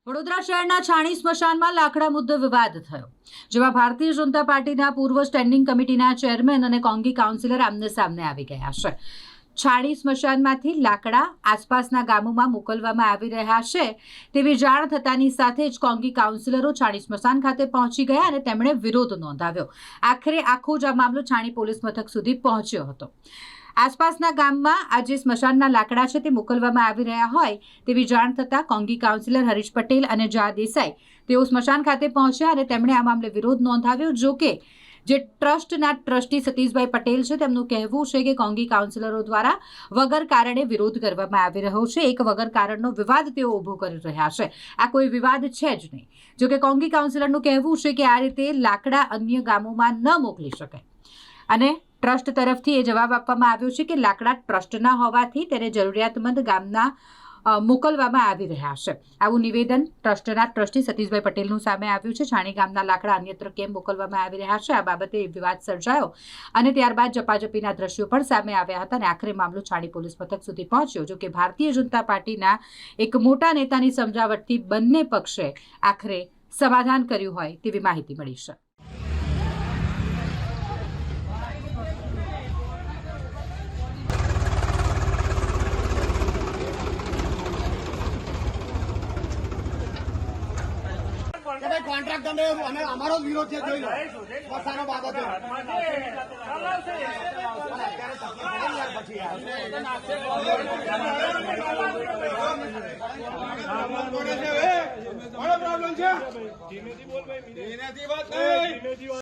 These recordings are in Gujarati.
વડોદરા શહેરના છાણી સ્મશાનમાં લાકડા મુદ્દે વિવાદ થયો, જેમાં ભારતીય જનતા પાર્ટીના પૂર્વ સ્ટેન્ડિંગ કમિટીના ચેરમેન અને કોંગી કાઉન્સિલર આમને સામને આવી ગયા છે. છાણી સ્મશાનમાંથી લાકડા આસપાસના ગામોમાં મોકલવામાં આવી રહ્યા છે તેવી જાણ થતાની સાથે જ કોંગી કાઉન્સિલરો છાણી સ્મશાન ખાતે પહોંચી ગયા અને તેમણે વિરોધ નોંધાવ્યો. આખરે આખો જ આ મામલો છાણી પોલીસ મથક સુધી પહોંચ્યો હતો. આસપાસના ગામમાં આ જે સ્મશાનના લાકડા છે તે મોકલવામાં આવી રહ્યા હોય તેવી જાણ થતાં કોંગી કાઉન્સિલર હરીશ પટેલ અને જા દેસાઈ તેઓ સ્મશાન ખાતે પહોંચ્યા અને તેમણે આ મામલે વિરોધ નોંધાવ્યો. જો કે જે ટ્રસ્ટના ટ્રસ્ટી સતીશભાઈ પટેલ છે તેમનું કહેવું છે કે કોંગી કાઉન્સિલરો દ્વારા વગર કારણે વિરોધ કરવામાં આવી રહ્યો છે. એક વગર કારણનો વિવાદ તેઓ ઊભો કરી રહ્યા છે. આ કોઈ વિવાદ છે જ નહીં. જો કે કોંગી કાઉન્સિલરનું કહેવું છે કે આ રીતે લાકડા અન્ય ગામોમાં ન મોકલી શકાય અને ટ્રસ્ટ તરફથી એ જવાબ આપવામાં આવ્યો છે કે લાકડા ટ્રસ્ટના હોવાથી તેને જરૂરિયાતમંદ ગામના મોકલવામાં આવી રહ્યા છે. આવું નિવેદન ટ્રસ્ટના ટ્રસ્ટી સતીશભાઈ પટેલનું સામે આવ્યું છે. છાણી ગામના લાકડા અન્યત્ર કેમ મોકલવામાં આવી રહ્યા છે, આ બાબતે વિવાદ સર્જાયો અને ત્યારબાદ ઝપાઝપીના દ્રશ્યો પણ સામે આવ્યા હતા અને આખરે મામલો છાણી પોલીસ મથક સુધી પહોંચ્યો. જો કે ભારતીય જનતા પાર્ટીના એક મોટા નેતાની સમજાવટથી બંને પક્ષે આખરે સમાધાન કર્યું હોય તેવી માહિતી મળી છે. કોન્ટ્રાક્ટ અમે અમારો જ વિરોધ છે, જોઈ લો બસાનો બાબત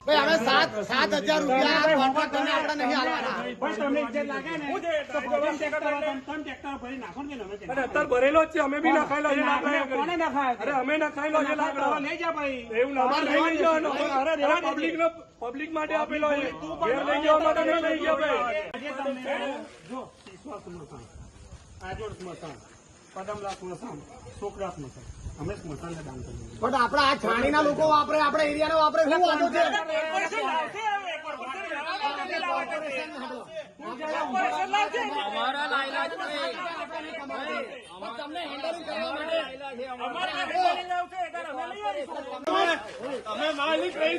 અમે 7,000 રૂપિયા કોન્ટ્રાક્ટરને આપણે નહીં હાલવાના. ભરેલો જ છે, અમે બી નખાયેલો છે. કોને નખાય? અમે નખાયેલો છે લાકડો. લઈ જા ભાઈ. એવું લઈ જવાનો. અરે પબ્લિક માટે આપેલો છે. ઘેર લઈ જવા માટે નહીં લઈ ગયા ભાઈ. જો સ્મશાન, આજોડ સ્મશાન, પદમલા સ્મશાન, છોકરા સ્મશાન, અમે સ્મશાનને દાન કરીએ. પણ આપડે આ છાણીના લોકો વાપરે, આપડે એરિયાનો વાપરે, શું વાંધો છે? અમે માલિક રહી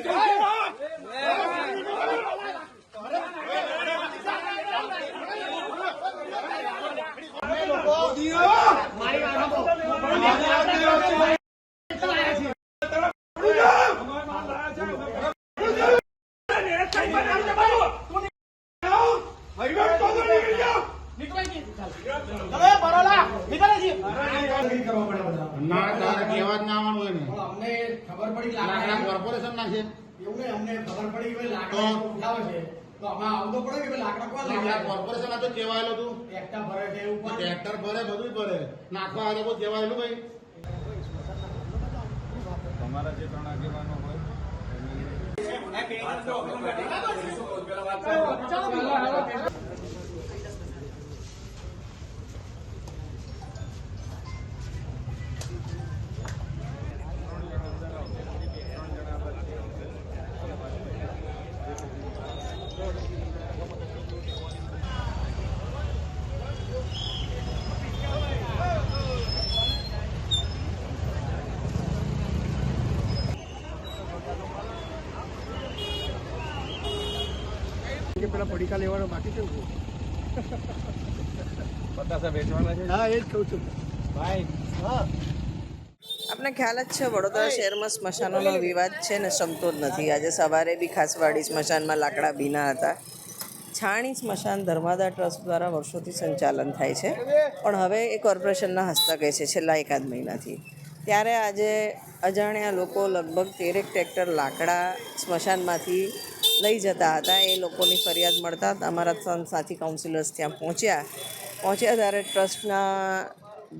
ના તારે કહેવા જ ના આવવાનું હોય ને. અમને ખબર પડી લાકડા કોર્પોરેશન ના છે, એવું નહીં. અમને ખબર પડી કે લાકડા ઉઠાવે છે તો આમાં આવતો પડે કે લાકડા કોણ લાકડા કોર્પોરેશન આ તો કહેવાયેલું તું. ટ્રેક્ટર ભરે છે, એવું પણ ટ્રેક્ટર ભરે, બધું ભરે, નાખવા આવે તો કહેવાયેલું ભાઈ. તમારા જે પણ આગેવાનો હોય પેલા પડીકા લેવાનો બાકી છે, પતાસા વેચવાના છે. હા એ જ કહું છું ભાઈ. હા, આપને ખ્યાલ જ છે, વડોદરા શહેરમાં સ્મશાનોનો વિવાદ છે ને શમતો જ નથી. આજે સવારે બી ખાસવાડી સ્મશાનમાં લાકડા ભીના હતા. છાણી સ્મશાન ધર્માદા ટ્રસ્ટ દ્વારા વર્ષોથી સંચાલન થાય છે, પણ હવે એ કોર્પોરેશનના હસ્તકે છે છેલ્લા એકાદ મહિનાથી. ત્યારે આજે અજાણ્યા લોકો લગભગ 13 ટ્રેક્ટર લાકડા સ્મશાનમાંથી લઈ જતા હતા. એ લોકોની ફરિયાદ મળતા અમારા સાથી કાઉન્સિલર્સ ત્યાં પહોંચ્યા ત્યારે ટ્રસ્ટના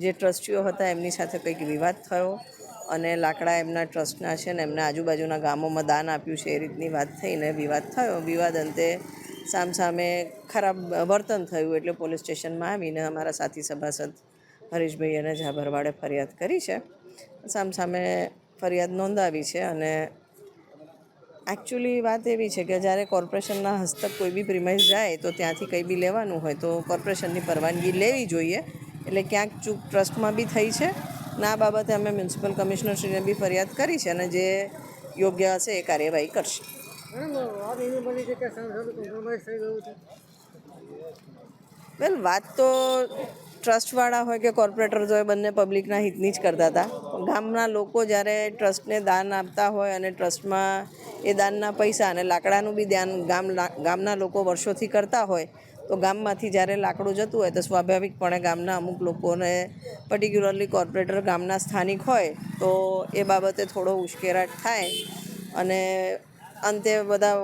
જે ટ્રસ્ટીઓ હતા એમની સાથે કંઈક વિવાદ થયો અને લાકડા એમના ટ્રસ્ટના છે ને એમના આજુબાજુના ગામોમાં દાન આપ્યું છે એ રીતની વાત થઈને વિવાદ થયો. વિવાદ અંતે સામસામે ખરાબ વર્તન થયું એટલે પોલીસ સ્ટેશનમાં આવીને અમારા સાથી સભાસદ હરીશભાઈ અને ઝાભરવાડે ફરિયાદ કરી છે. સામસામે ફરિયાદ નોંધાવી છે અને એકચ્યુઅલી વાત એવી છે કે જ્યારે કોર્પોરેશનના હસ્તક કોઈ બી પ્રિમાઇસ જાય તો ત્યાંથી કંઈ બી લેવાનું હોય તો કોર્પોરેશનની પરવાનગી લેવી જોઈએ. એટલે ક્યાંક ચૂક ટ્રસ્ટમાં બી થઈ છે અને આ બાબતે અમે મ્યુનિસિપલ કમિશનરશ્રીને બી ફરિયાદ કરી છે અને જે યોગ્ય હશે એ કાર્યવાહી કરશે. વેલ, વાત તો ટ્રસ્ટવાળા હોય કે કોર્પોરેટર્સ હોય બંને પબ્લિકના હિતની જ કરતા હતા. ગામના લોકો જ્યારે ટ્રસ્ટને દાન આપતા હોય અને ટ્રસ્ટમાં એ દાનના પૈસા અને લાકડાનું બી દાન ગામના લોકો વર્ષોથી કરતા હોય તો ગામમાંથી જ્યારે લાકડું જતું હોય તો સ્વાભાવિકપણે ગામના અમુક લોકોને પર્ટિક્યુલરલી કોર્પોરેટર ગામના સ્થાનિક હોય તો એ બાબતે થોડો ઉશ્કેરાટ થાય અને અંતે બધા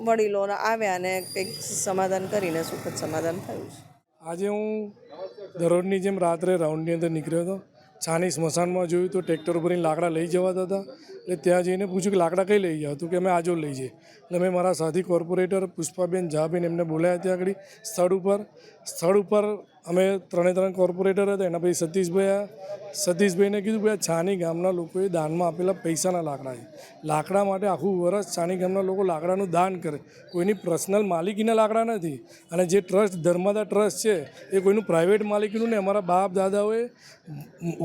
વડીલો આવ્યા અને કંઈક સમાધાન કરીને સુખદ સમાધાન થયું છે. આજે હું દરરોજની જેમ રાત્રે રાઉન્ડની અંદર નીકળ્યો હતો. છાની સ્મશાનમાં જોયું તો ટ્રેક્ટર ભરીને લાકડા લઈ જવાતા હતા. એટલે ત્યાં જઈને પૂછ્યું કે લાકડા કઈ લઈ જાઓ? તો કે અમે આજો લઈ જઈએ. એટલે મેં મારા સાથી કોર્પોરેટર પુષ્પાબેન ઝાબેન એમને બોલાવ્યા ત્યાં આગળ સ્થળ ઉપર અમે 3 કોર્પોરેટર હતા. એના પછી સતીશભાઈને કીધું ભાઈ છાની ગામના લોકોએ દાનમાં આપેલા પૈસાના લાકડા છે. લાકડા માટે આખું વર્ષ છાની ગામના લોકો લાકડાનું દાન કરે. કોઈની પર્સનલ માલિકીના લાકડા નથી. અને જે ટ્રસ્ટ ધર્માદા ટ્રસ્ટ છે એ કોઈનું પ્રાઇવેટ માલિકીનું ને અમારા બાપ દાદાઓએ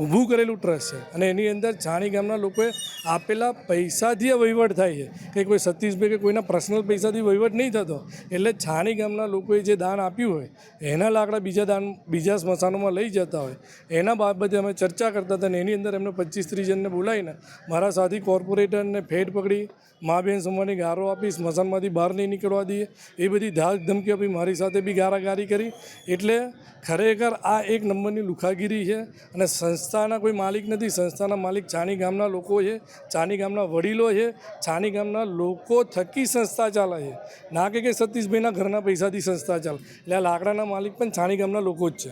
ઊભું કરેલું ટ્રસ્ટ છે. અને એની અંદર છાની ગામના લોકોએ આપેલા પૈસાથી વહીવટ થાય છે કે કોઈ સતીશભાઈ કે કોઈના પર્સનલ પૈસાથી વહીવટ નહીં થતો. એટલે છાની ગામના લોકોએ જે દાન આપ્યું હોય એના લાકડા બીજા સ્મશાનોમાં લઈ જતા હોય એના બાબતે અમે ચર્ચા કરતા હતા. અને એની અંદર એમને 25-30 જણને બોલાવીને મારા સાથી કોર્પોરેટરને ફેટ પકડી મા બેન સમવાની ગારો આપી સ્મશાનમાંથી બહાર નહીં નીકળવા દઈએ એ બધી ધાક ધમકી આપી. મારી સાથે બી ગારાગારી કરી. એટલે ખરેખર આ એક નંબરની લુખાગીરી છે. અને સંસ્થાના કોઈ માલિક નથી. સંસ્થાના માલિક છાની ગામના લોકો છે, છાની ગામના વડીલો છે, છાની ગામના લોકો થકી સંસ્થા ચાલે છે. ના કે સતીશભાઈના ઘરના પૈસાથી સંસ્થા ચાલે. એટલે આ લાકડાના માલિક પણ છાની ગામના લોકો જ છે.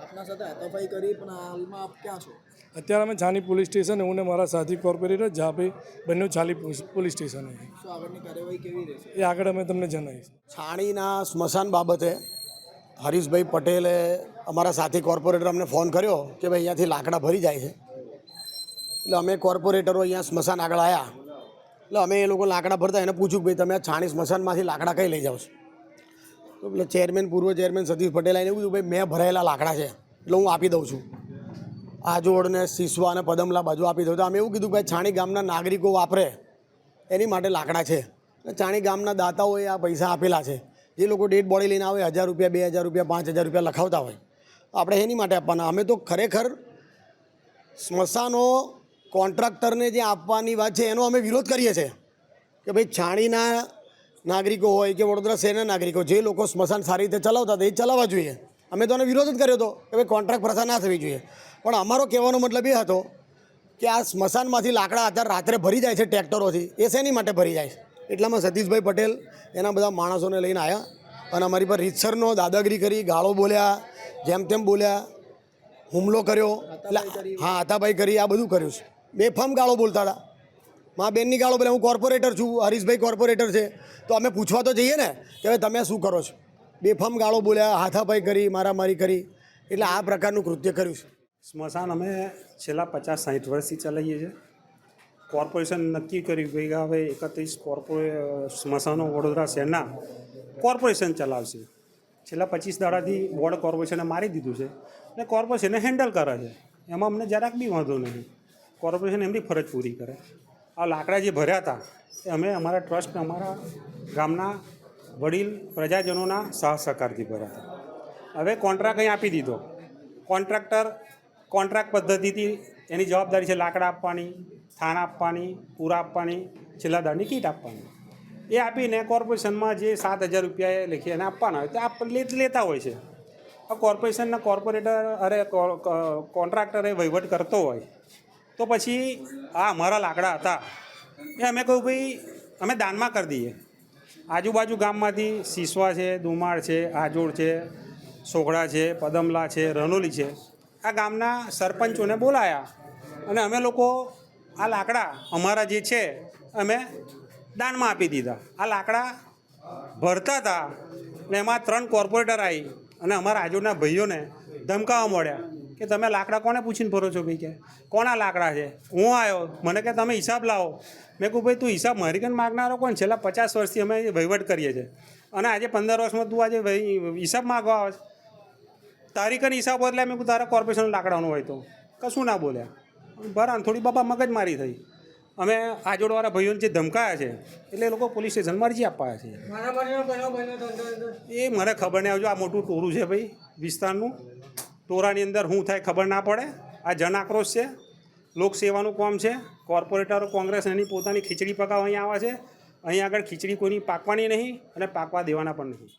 આપના સાથે હાથાપાઈ કરી પણ હાલમાં આપ ક્યાં છો? અત્યારે અમે છાની પોલીસ સ્ટેશન, હું ને મારા સાથી કોર્પોરેટર ઝાભાઈ બંને છાલી પોલીસ સ્ટેશન. શું આગળની કાર્યવાહી કેવી રહેશે? એ આગળ અમે તમને જણાવીશું. છાણીના સ્મશાન બાબતે હરીશભાઈ પટેલે અમારા સાથી કોર્પોરેટર અમને ફોન કર્યો કે ભાઈ અહીંયાથી લાકડા ભરી જાય છે. એટલે અમે કોર્પોરેટરો અહીંયા સ્મશાન આગળ આવ્યા. એટલે અમે એ લોકો લાકડા ભરતા એને પૂછ્યું કે ભાઈ તમે આ છાણી સ્મશાનમાંથી લાકડા કઈ લઈ જાઓ છો? તો એટલે પૂર્વ ચેરમેન સતીશ પટેલે એને પૂછ્યું ભાઈ મેં ભરાયેલા લાકડા છે એટલે હું આપી દઉં છું. આજોડ ને સિસવા અને પદમલા બાજુ આપી દઉં. તો અમે એવું કીધું કે છાણી ગામના નાગરિકો વાપરે એની માટે લાકડા છે. છાણી ગામના દાતાઓએ આ પૈસા આપેલા છે. જે લોકો ડેડ બોડી લઈને આવે 1000 રૂપિયા, 2000 રૂપિયા, 5000 રૂપિયા લખાવતા હોય આપણે એની માટે આપવાના. અમે તો ખરેખર સ્મશાનો કોન્ટ્રાક્ટરને જે આપવાની વાત છે એનો અમે વિરોધ કરીએ છીએ કે ભાઈ છાણીના નાગરિકો હોય કે વડોદરા શહેરના નાગરિકો જે લોકો સ્મશાન સારી રીતે ચલાવતા હતા એ ચલાવવા જોઈએ. અમે તો એને વિરોધ જ કર્યો હતો કે ભાઈ કોન્ટ્રાક્ટ પ્રથા ના થવી જોઈએ. પણ અમારો કહેવાનો મતલબ એ હતો કે આ સ્મશાનમાંથી લાકડા અત્યારે રાત્રે ભરી જાય છે ટ્રેક્ટરોથી, એ શેની માટે ભરી જાય છે? એટલામાં સતીશભાઈ પટેલ એના બધા માણસોને લઈને આવ્યા અને અમારી પર રીતસરનો દાદાગીરી કરી, ગાળો બોલ્યા, જેમ તેમ બોલ્યા, હુમલો કર્યો. એટલે હા, હાથાપાઈ કરી, આ બધું કર્યું છે. બેફામ ગાળો બોલતા હતા. મા બેનની ગાળો બોલે. હું કોર્પોરેટર છું, હરીશભાઈ કોર્પોરેટર છે, તો અમે પૂછવા તો જઈએ ને કે હવે તમે શું કરો છો? બેફામ ગાળો બોલ્યા, હાથાપાઈ કરી, મારામારી કરી. એટલે આ પ્રકારનું કૃત્ય કર્યું છે. સ્મશાન અમે છેલ્લા 50-60 વર્ષથી ચલાવીએ છીએ. કોર્પોરેશન નક્કી કર્યું ભાઈ હવે 31 સ્મશાનો વડોદરા શહેરના કોર્પોરેશન ચલાવશે. છેલ્લા 25 દાડાથી બોર્ડ કોર્પોરેશને મારી દીધું છે અને કોર્પોરેશને હેન્ડલ કરે છે. એમાં અમને જરાક બી વાંધો નથી. કોર્પોરેશન એમની ફરજ પૂરી કરે. આ લાકડા જે ભર્યા હતા એ અમે અમારા ટ્રસ્ટ, અમારા ગામના વડીલ પ્રજાજનોના સહકારથી ભર્યા હતા. હવે કોન્ટ્રાક્ટ અહીં આપી દીધો. કોન્ટ્રાક્ટ પદ્ધતિથી એની જવાબદારી છે લાકડા આપવાની, થાણ આપવાની, પૂરા આપવાની, છેલ્લા દાડની કીટ આપવાની. એ આપીને કોર્પોરેશનમાં જે 7000 રૂપિયા લખી એને આપવાના હોય તો લેતા હોય છે. આ કોર્પોરેશનના કોન્ટ્રાક્ટરે વહીવટ કરતો હોય તો પછી આ અમારા લાકડા હતા એ અમે કહ્યું ભાઈ અમે દાનમાં કરી દઈએ. આજુબાજુ ગામમાંથી સિસવા છે, દુમાળ છે, આજોડ છે, સોગડા છે, પદમલા છે, રનોલી છે, આ ગામના સરપંચોને બોલાયા અને અમે લોકો આ લાકડા અમારા જે છે અમે દાનમાં આપી દીધા. આ લાકડા ભરતા હતા ને એમાં 3 કોર્પોરેટર આવી અને અમારા આજુના ભાઈઓને ધમકાવવા મળ્યા કે તમે લાકડા કોને પૂછીને ભરો છો ભાઈ? કે કોના લાકડા છે? હું આવ્યો, મને કે તમે હિસાબ લાવો. મેં કહું ભાઈ તું હિસાબ મારી કન માગનારો કોણ? છેલ્લા 50 વર્ષથી અમે વહીવટ કરીએ છીએ અને આજે 15 વર્ષમાં તું આજે હિસાબ માગવા આવે છે? તારી કન હિસાબ હોય એટલે મેં કહું તારા કોર્પોરેશન લાકડાનું હોય તો કશું ના બોલ્યા ભરાન થોડી બાપા મગજમારી થઈ અમે આજોડવાળા ભાઈઓને જે ધમકાયા છે એટલે એ લોકો પોલીસ સ્ટેશનમાં અરજી આપવાયા છે એ મને ખબર નહીં આવજો આ મોટું ટોરું છે ભાઈ વિસ્તારનું ટોરાની અંદર શું થાય ખબર ના પડે આ જન આક્રોશ છે લોકસેવાનું કામ છે કોર્પોરેટરો કોંગ્રેસ એની પોતાની ખીચડી પકાવવા અહીંયા આવે છે અહીં આગળ ખીચડી કોઈની પાકવાની નહીં અને પાકવા દેવાના પણ નહીં.